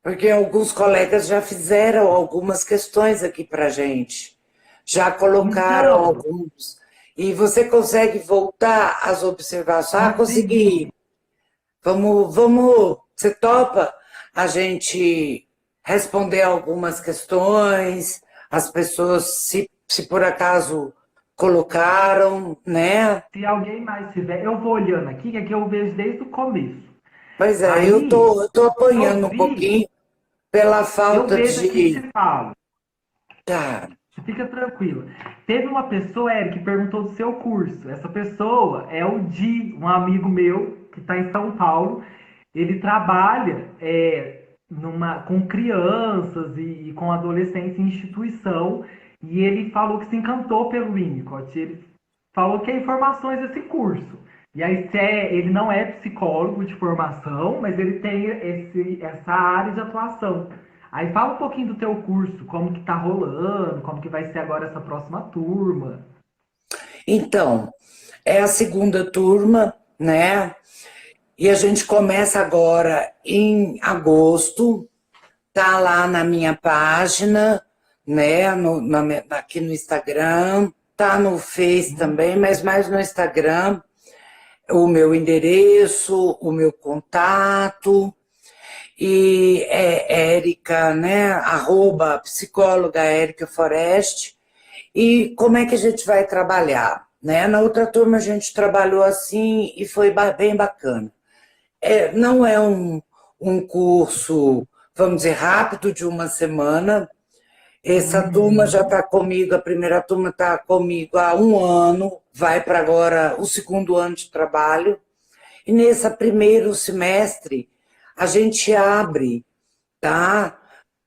porque alguns colegas já fizeram algumas questões aqui para gente, já colocaram Então, alguns. E você consegue voltar às observações? Ah, consegui. consegui. Vamos, você topa a gente responder algumas questões, as pessoas, se por acaso colocaram, né? Se alguém mais tiver, eu vou olhando aqui, que aqui eu vejo desde o começo. Pois é, Aí, eu tô eu apanhando um vi, pouquinho pela eu falta vejo aqui e de. te falo. Tá. Você fica tranquila. Teve uma pessoa, Eric, que perguntou do seu curso. Essa pessoa é o Di, um amigo meu que está em São Paulo. Ele trabalha com crianças e com adolescentes em instituição. E ele falou que se encantou pelo Winnicott. Ele falou que é informações desse curso. E aí, ele não é psicólogo de formação, mas ele tem essa área de atuação. Aí fala um pouquinho do teu curso, como que tá rolando, como que vai ser agora essa próxima turma. Então, é a segunda turma, né? E a gente começa agora em agosto, tá lá na minha página, né? Aqui no Instagram, tá no Face também, mas mais no Instagram, o meu endereço, o meu contato, e é Érica, né? Arroba psicóloga Érica Forest. E como é que a gente vai trabalhar? Né? Na outra turma a gente trabalhou assim e foi bem bacana. Não é um curso, vamos dizer, rápido de uma semana. Essa turma já Uhum. está comigo, a primeira turma está comigo há um ano, vai para agora o segundo ano de trabalho. E nesse primeiro semestre a gente abre, tá?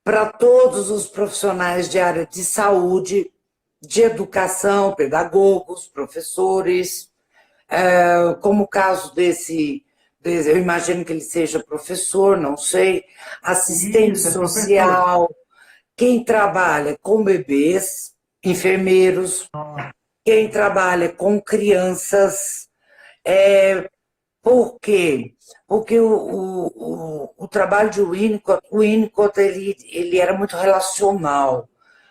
Para todos os profissionais de área de saúde, de educação, pedagogos, professores, como o caso desse, eu imagino que ele seja professor, não sei, assistente Isso, é professor. social, quem trabalha com bebês, enfermeiros, Nossa. quem trabalha com crianças. Por quê? Porque o trabalho de Winnicott ele era muito relacional.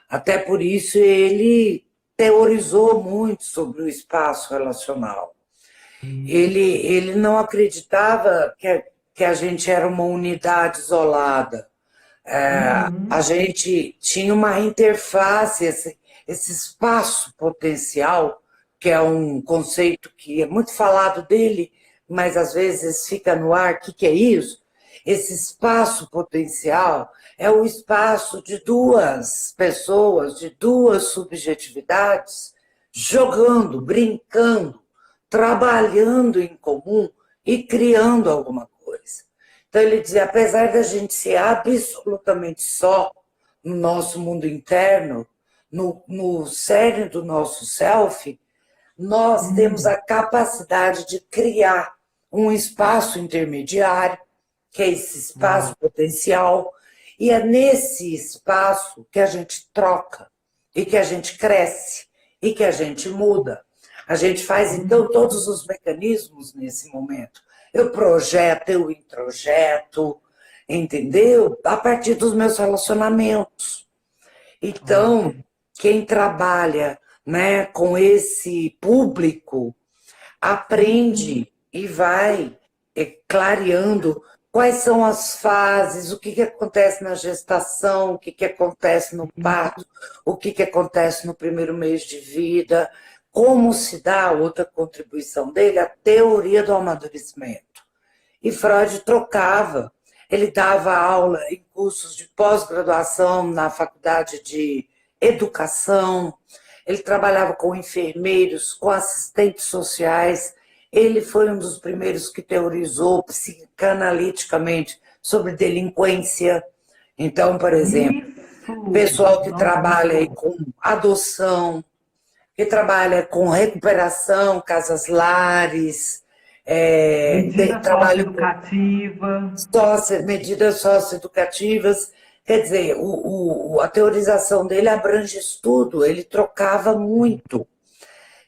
Até por isso ele teorizou muito sobre o espaço relacional. Ele não acreditava que a gente era uma unidade isolada. A Uhum. gente tinha uma interface, esse espaço potencial, que é um conceito que é muito falado dele, mas às vezes fica no ar. O que é isso? Esse espaço potencial é o espaço de duas pessoas, de duas subjetividades, jogando, brincando, trabalhando em comum e criando alguma coisa. Então ele dizia, apesar da gente ser absolutamente só no nosso mundo interno, no cerne do nosso self, nós temos a capacidade de criar um espaço intermediário, que é esse espaço Nossa. potencial, e é nesse espaço que a gente troca, e que a gente cresce, e que a gente muda. A gente faz, então, todos os mecanismos nesse momento. Eu projeto, eu introjeto, entendeu? A partir dos meus relacionamentos. Então, quem trabalha, né, com esse público aprende e vai clareando quais são as fases, o que acontece na gestação, o que acontece no parto, o que acontece no primeiro mês de vida, como se dá a outra contribuição dele, a teoria do amadurecimento. E Freud trocava. Ele dava aula em cursos de pós-graduação na faculdade de educação, ele trabalhava com enfermeiros, com assistentes sociais. Ele foi um dos primeiros que teorizou psicanaliticamente sobre delinquência. Então, por exemplo, Isso! pessoal que Nossa, trabalha muito aí bom. com adoção, que trabalha com recuperação, casas lares, Medida trabalho com socioeducativa. medidas socioeducativas. Quer dizer, a teorização dele abrange tudo, ele trocava muito,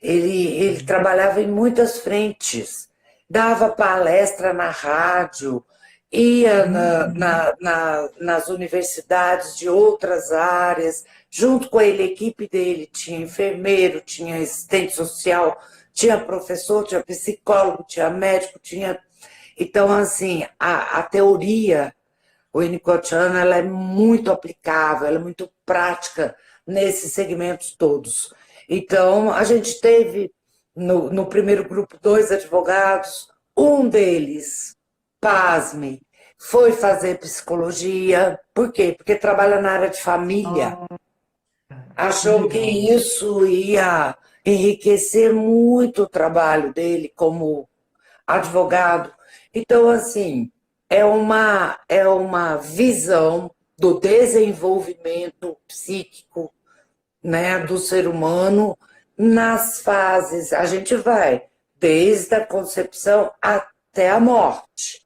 ele trabalhava em muitas frentes, dava palestra na rádio, ia Uhum. nas universidades de outras áreas, junto com ele, a equipe dele tinha enfermeiro, tinha assistente social, tinha professor, tinha psicólogo, tinha médico, tinha... Então, assim, a teoria winnicottiana, ela é muito aplicável, ela é muito prática nesses segmentos todos. Então, a gente teve no primeiro grupo 2 advogados, um deles, pasme, foi fazer psicologia. Por quê? Porque trabalha na área de família. Ah, que Achou que legal. isso ia enriquecer muito o trabalho dele como advogado. Então, assim, é uma visão do desenvolvimento psíquico, né, do ser humano nas fases. A gente vai desde a concepção até a morte.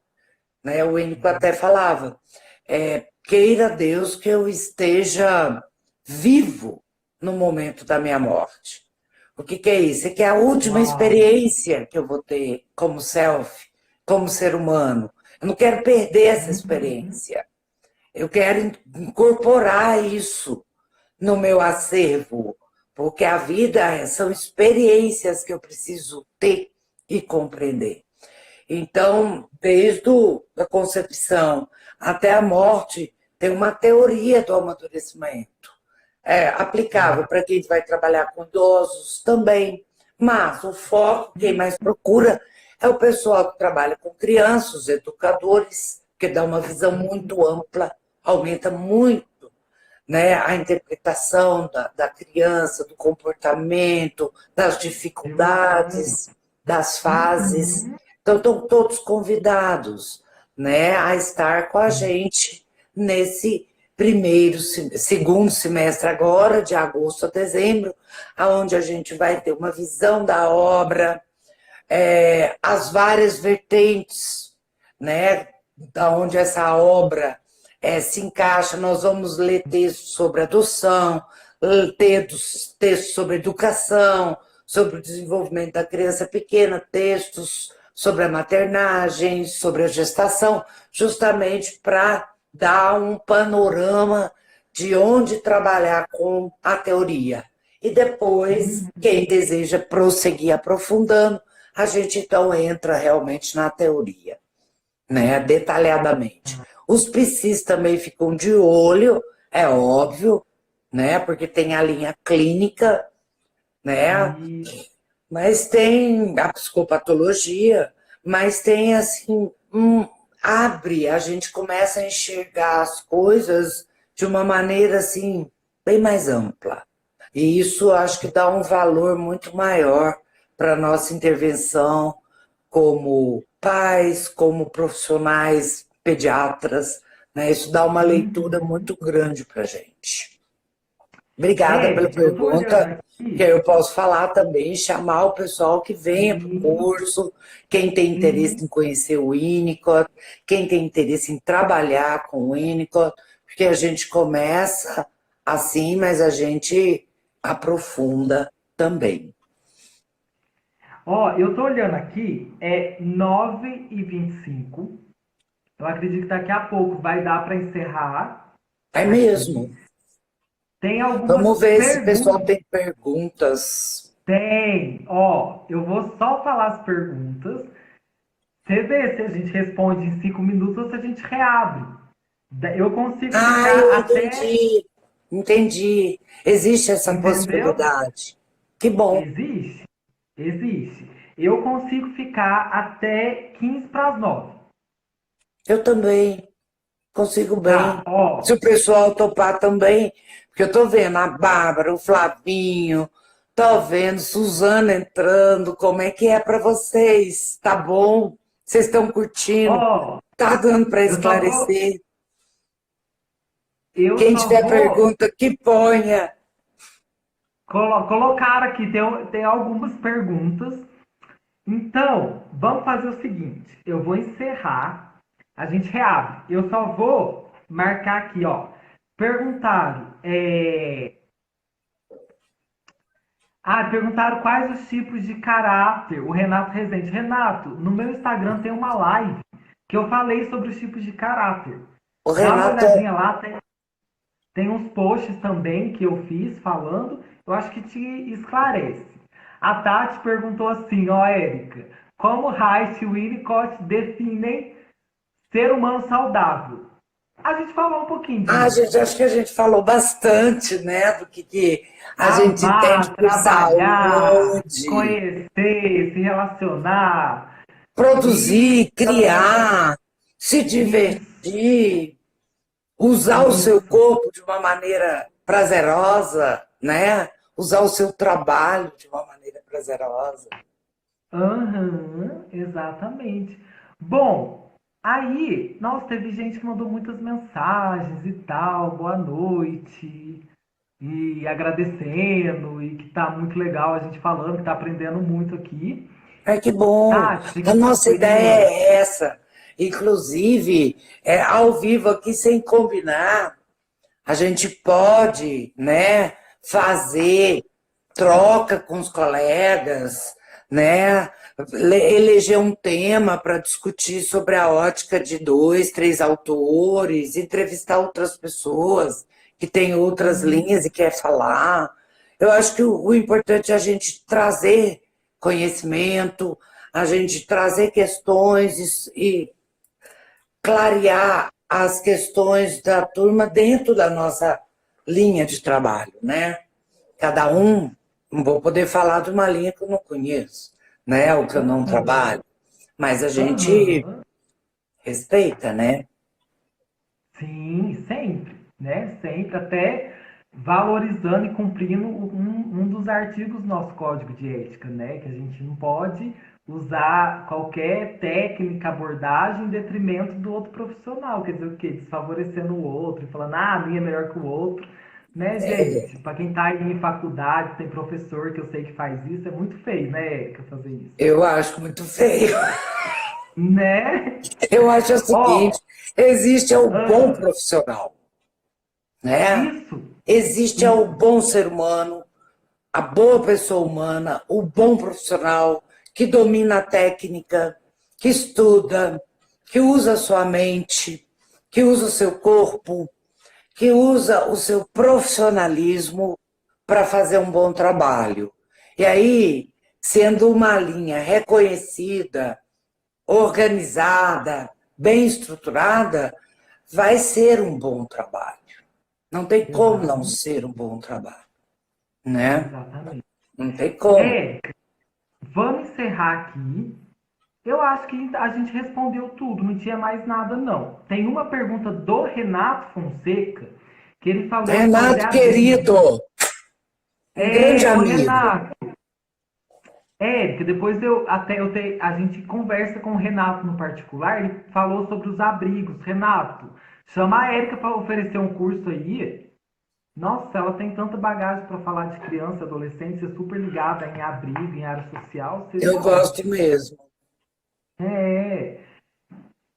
Né? O Ênico até falava, queira Deus que eu esteja vivo no momento da minha morte. O que é isso? É que é a última Uau. experiência que eu vou ter como self, como ser humano. Eu não quero perder essa Uhum. experiência. Eu quero incorporar isso no meu acervo, porque a vida são experiências que eu preciso ter e compreender. Então, desde a concepção até a morte, tem uma teoria do amadurecimento. É aplicável Uau. para quem vai trabalhar com idosos também, mas o foco, quem mais procura, é o pessoal que trabalha com crianças, os educadores, que dá uma visão muito ampla, aumenta muito, né, a interpretação da criança, do comportamento, das Eu imagino. dificuldades, das fases. Uhum. Então, estão todos convidados, né, a estar com a Sim. gente nesse segundo semestre agora, de agosto a dezembro, aonde a gente vai ter uma visão da obra, as várias vertentes, né, da onde essa obra se encaixa. Nós vamos ler textos sobre adoção, textos sobre educação, sobre o desenvolvimento da criança pequena, textos sobre a maternagem, sobre a gestação, justamente para dar um panorama de onde trabalhar com a teoria. E depois, Uhum. quem deseja prosseguir aprofundando, a gente então entra realmente na teoria, né, detalhadamente. Os psis também ficam de olho, é óbvio, né, porque tem a linha clínica, né, E mas tem a psicopatologia, mas tem assim, abre, a gente começa a enxergar as coisas de uma maneira assim, bem mais ampla. E isso acho que dá um valor muito maior para a nossa intervenção como pais, como profissionais pediatras, né? Isso dá uma leitura uhum. muito grande para a gente. Obrigada pela Eu tô olhando pergunta, que aqui. eu posso falar também, chamar o pessoal que venha para o Sim, curso, quem tem interesse sim. em conhecer o Winnicott, quem tem interesse em trabalhar com o Winnicott, porque a gente começa assim, mas a gente aprofunda também. Ó, eu tô olhando aqui, é 9h25. Eu acredito que daqui a pouco vai dar para encerrar É aqui. mesmo. Tem algumas Vamos ver se o pessoal perguntas. tem perguntas. Tem. Ó, eu vou só falar as perguntas. Você vê se a gente responde em 5 minutos ou se a gente reabre. Eu consigo Ah, ficar eu até. entendi. Entendi. Existe essa Entendeu? possibilidade. Que bom. Existe? Existe. Eu consigo ficar até 15 para as 9. Eu também consigo Tá, bem. Se ó. o pessoal topar também, porque eu tô vendo a Bárbara, o Flavinho, tô vendo Suzana entrando. Como é que é para vocês? Tá bom? Vocês estão curtindo? Ó, Tá dando para eu só vou. esclarecer? Eu Quem só tiver vou. pergunta, que ponha. Colocaram aqui, tem algumas perguntas. Então, vamos fazer o seguinte: eu vou encerrar, a gente reabre. Eu só vou marcar aqui, ó. Perguntaram, perguntaram quais os tipos de caráter, o Renato Rezende. Renato, no meu Instagram tem uma live que eu falei sobre os tipos de caráter. O Dá uma Renato, olhadinha lá, tem uns posts também que eu fiz falando, eu acho que te esclarece. A Tati perguntou assim, ó, Érica, como Reich e Winnicott definem ser humano saudável? A gente falou um pouquinho disso. gente, acho que a gente falou bastante, né, do que a gente entende Amar, por trabalhar, se saúde, conhecer, se relacionar. E produzir, criar, se isso, divertir, usar o seu isso. corpo de uma maneira prazerosa, né? Usar o seu trabalho de uma maneira prazerosa. Aham, exatamente. Bom, aí, nossa, teve gente que mandou muitas mensagens e tal, boa noite, e agradecendo, e que tá muito legal a gente falando, que tá aprendendo muito aqui. Ai, que bom! Tati, A fica nossa ideia tranquila. é essa. Inclusive, ao vivo aqui, sem combinar, a gente pode, né, fazer troca com os colegas, né, eleger um tema para discutir sobre a ótica de dois, três autores, entrevistar outras pessoas que têm outras linhas e quer falar. Eu acho que o importante é a gente trazer conhecimento, a gente trazer questões e clarear as questões da turma dentro da nossa linha de trabalho, né? Cada um, não vou poder falar de uma linha que eu não conheço, né? O que eu não Aham, trabalho, mas a gente aham. respeita, né? Sim, sempre, né? Sempre, até valorizando e cumprindo um dos artigos do nosso código de ética, né? Que a gente não pode usar qualquer técnica, abordagem em detrimento do outro profissional. Quer dizer o quê? Desfavorecendo o outro, e falando, ah, a minha é melhor que o outro. Né, gente? Para quem está aí em faculdade, tem professor que eu sei que faz isso, é muito feio, né, Érica, fazer isso. Eu acho muito feio. Né? Eu acho o Ó, seguinte, existe o bom ah, profissional, né? isso, Existe o isso. bom ser humano, a boa pessoa humana, o bom profissional que domina a técnica, que estuda, que usa a sua mente, que usa o seu corpo, que usa o seu profissionalismo para fazer um bom trabalho. E aí, sendo uma linha reconhecida, organizada, bem estruturada, vai ser um bom trabalho. Não tem como não Exatamente. ser um bom trabalho, né? Exatamente. Não tem como. Vamos encerrar aqui. Eu acho que a gente respondeu tudo, não tinha mais nada, não. Tem uma pergunta do Renato Fonseca, que ele falou sobre Renato, abrigo. querido, um grande Ô amigo. Renato, porque depois a gente conversa com o Renato no particular, ele falou sobre os abrigos. Renato, chama a Érica para oferecer um curso aí. Nossa, ela tem tanta bagagem para falar de criança, adolescente, ser super ligada em abrigo, em área social, seria Eu gosto ótimo. mesmo. É.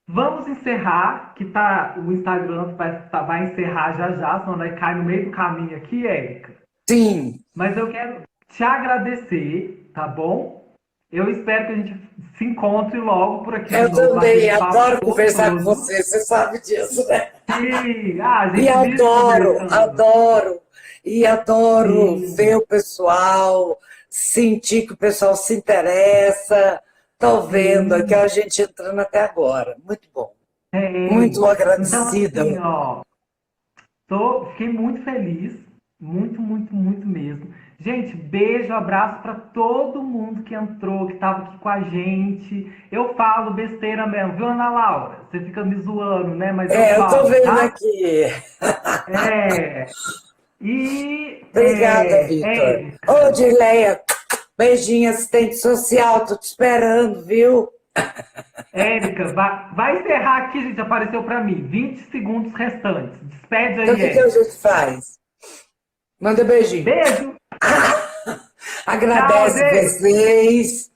Vamos encerrar, que tá, o Instagram vai encerrar já já, senão vai cair no meio do caminho aqui, Érica. Sim, Mas eu quero te agradecer, tá bom? Eu espero que a gente se encontre logo por aqui de eu novo, bater também um papo adoro conversar com gostoso. você, você sabe disso, né? Sim, a E gente vive adoro, conversando. adoro, e adoro ver Sim, o pessoal, sentir que o pessoal se interessa. Estou vendo aqui a sim. gente entrando até agora. Muito bom. É. Muito Então, agradecida. assim, ó, fiquei muito feliz, muito, muito, muito mesmo. Gente, beijo, abraço para todo mundo que entrou, que estava aqui com a gente. Eu falo besteira mesmo, viu, Ana Laura? Você fica me zoando, né? Mas eu Eu estou falo, vendo tá? aqui. É. E, Obrigada, Vitor. Ô, Érica, Dileia, beijinho, assistente social, tô te esperando, viu? Érica, vai encerrar aqui, gente, apareceu para mim. 20 segundos restantes. Despede Então, o aí, que que a Érica. gente faz? Manda beijinho. Beijo! Agradece Tchau, gente. vocês.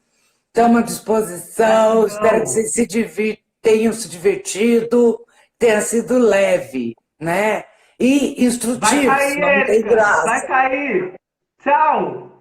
Estamos à disposição. Gratidão. Espero que vocês tenham se divertido, tenha sido leve, né? E Vai instrutivo, cair, senão não tem Érica. graça. Vai cair. Tchau.